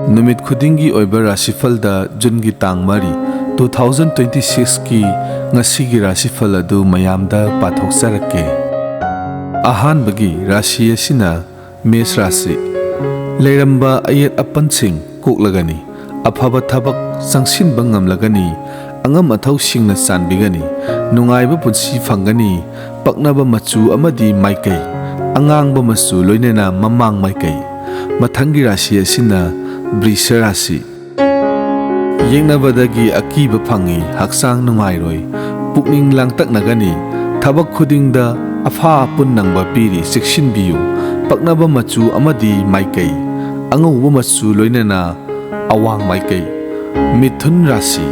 नुमित खुदिंगी ओइबा राशिफल दा जुन की तांग मरी 2026 की NgaCgi Rashifal अदु मयामदा पाथोक सरके अहानबगी राशि असिना मेष राशि लेरंबा अयेत अपन Singh कोकलगनी अफब थबक संगसिनबा ngamlagani angam athau singna sanbigani nungaiba punsi fangani paknaba machu amadi maikai angang ba machu loinena mamang maikai mathangi rashi asina वृष राशि येंगनाबदगी अकीब फंगी हक्सांग नुंगाइरोय पुकनिंग लांगतकनगनी थबक खुदिंगदा अफा पुन नंगबा पीरी सिक्सिनबियु पकनबा मचु अमदी माइकै अंगौबा मचु लोइनना अवांग माइकै मिथुन राशि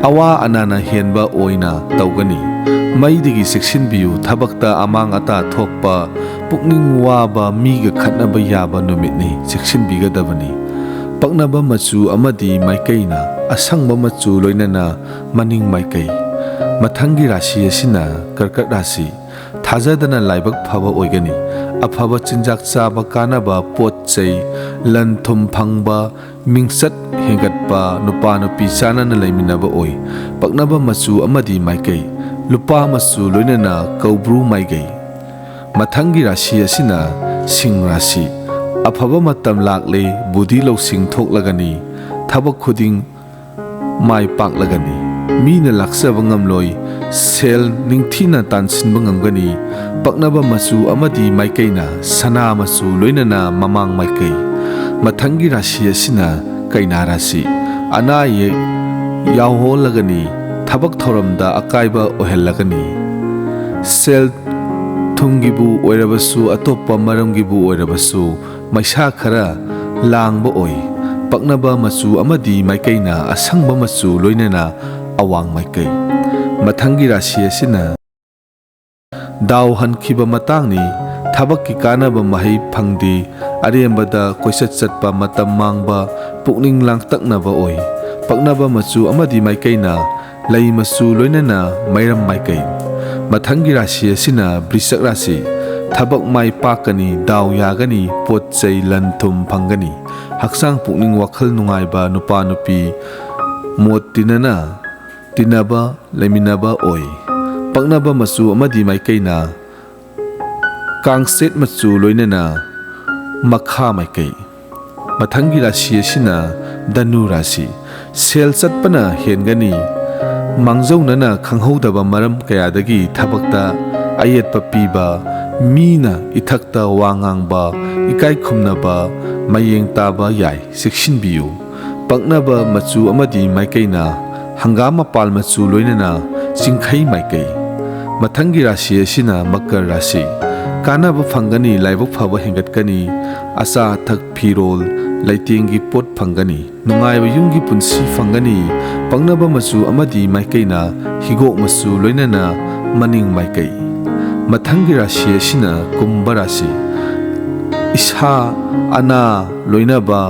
अवा अनाना हेनबा ओइना तौगनी मैदिगी सिक्सिनबियु थबकता अमांग अता थोकपा पुकनिंग वाबा मीगा खतनबा याबा नुमितनी सिक्सिनबिगदबनी पकनबा मचु अमदी माइकैना असंगबा मचु लोइनना मनिंग माइकै मथंगी राशि असिना कर्कट राशि थाजदना लाइबक फबा ओइगनी अफबा चिंजाक चाबा कानबा पोतचै लन थुम फंगबा मिंगसत हेंगतपा नुपा नुपी चानना लैमिनबा ओइ पकनबा मचु अमदी माइकै लुपा मचु लोइनना कौब्रु माइगै मथंगी राशि असिना सिंह राशि अफबा मतम लाकले बुद्धि लौसिंग थोकलगनी थबक खुदिंग माइ पाकलगनी मीना लाक्सबा ngamloi सेल निंगथिना तानसिनबा ngamgani पकनबा मचु अमदी माइकैना सना मचु लोइनना ममांग माइकै मथंगी राशि असिना कैना राशि अनाये यावहोलगनी थबक थौरमदा अकाइबा ओहेलगनी सेल थुंगिबु ओइरबसु अतोप्पा मरमगिबु ओइरबसु मैसा खरा लांगबा ओइ पकनबा मचु अमदी माइकैना असंगबा मचु लोइनना अवांग माइकै मथंगी राशि असिना दाव हनखिबा मतांगनी थबककी कानबा महै फंगदे अरेंबदा कोइसत चटपा मतम मांगबा पुकनिंग लांगतकनबा ओइ पकनबा मचु अमदी माइकैना लै मचु लोइनना मैरम माइकै मथंगी राशि असिना वृषक राशि थबक माइ पाकनी दाव यागनी पोतचै लन थुम फंगनी हक्सांग पुकनिंग वखल नुंगाइबा नुपा नुपी मोत तिनबा लेमिनबा ओइ पकनबा मचु अमदी माइकैना कांगसेट मचु लोइनना मखा माइकै मथंगी राशि असिना धनु राशि सेल चटपना हेनगनी मांगजौनना खंगहौदबा मरम कयादगी थबकता अयेतपा पीबा मीना इथक्ता वांगांगबा इकाई खुमनबा मयेंग ताबा याय सिक्सिनबियु पकनबा मचु अमदी माइकैना हंगाम पाल मचु लोइनना चिंखै माइकै मथंगी राशि असिना मकर राशि कानबा फंगनी लाइबक फबा हेंगतकनी असा थक फिरोल लैतेंगी पोट फंगनी नुंगाइबा युंगी पुंसी फंगनी पकनबा मचु अमदी माइकैना हिगोक मचु लोइनना मनिंग माइकै मथंगी राशि असिना कुंभ राशि इसा अना लोइनबा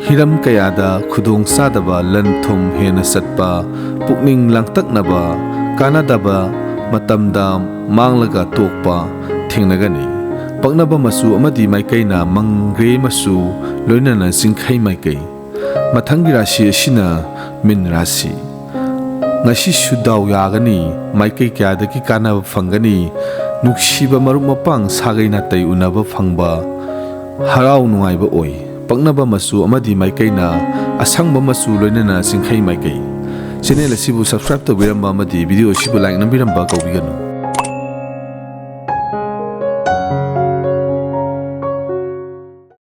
हिरम कयादा खुदोंग सादबा लन थुम हेना सटपा पुकनिंग लांगतकनबा कानादबा मतमदा मांगलगा तोकपा थेंगनगनी पकनबा मचु अमदी माइकैना मंग्रे मचु लोइनना जिंखै माइकै मथंगी राशि असिना मीन राशि ngasi daw yagani maikai kyadaki kanaba fangani nuksiba marup mapang sagai natai unaba fangba harau nungaiba oi paknaba masu amadi maikai na asangba masu loinana singkhai maikai channel asibu subscribe to biramba amadi video asibu like nambiramba kaubiganu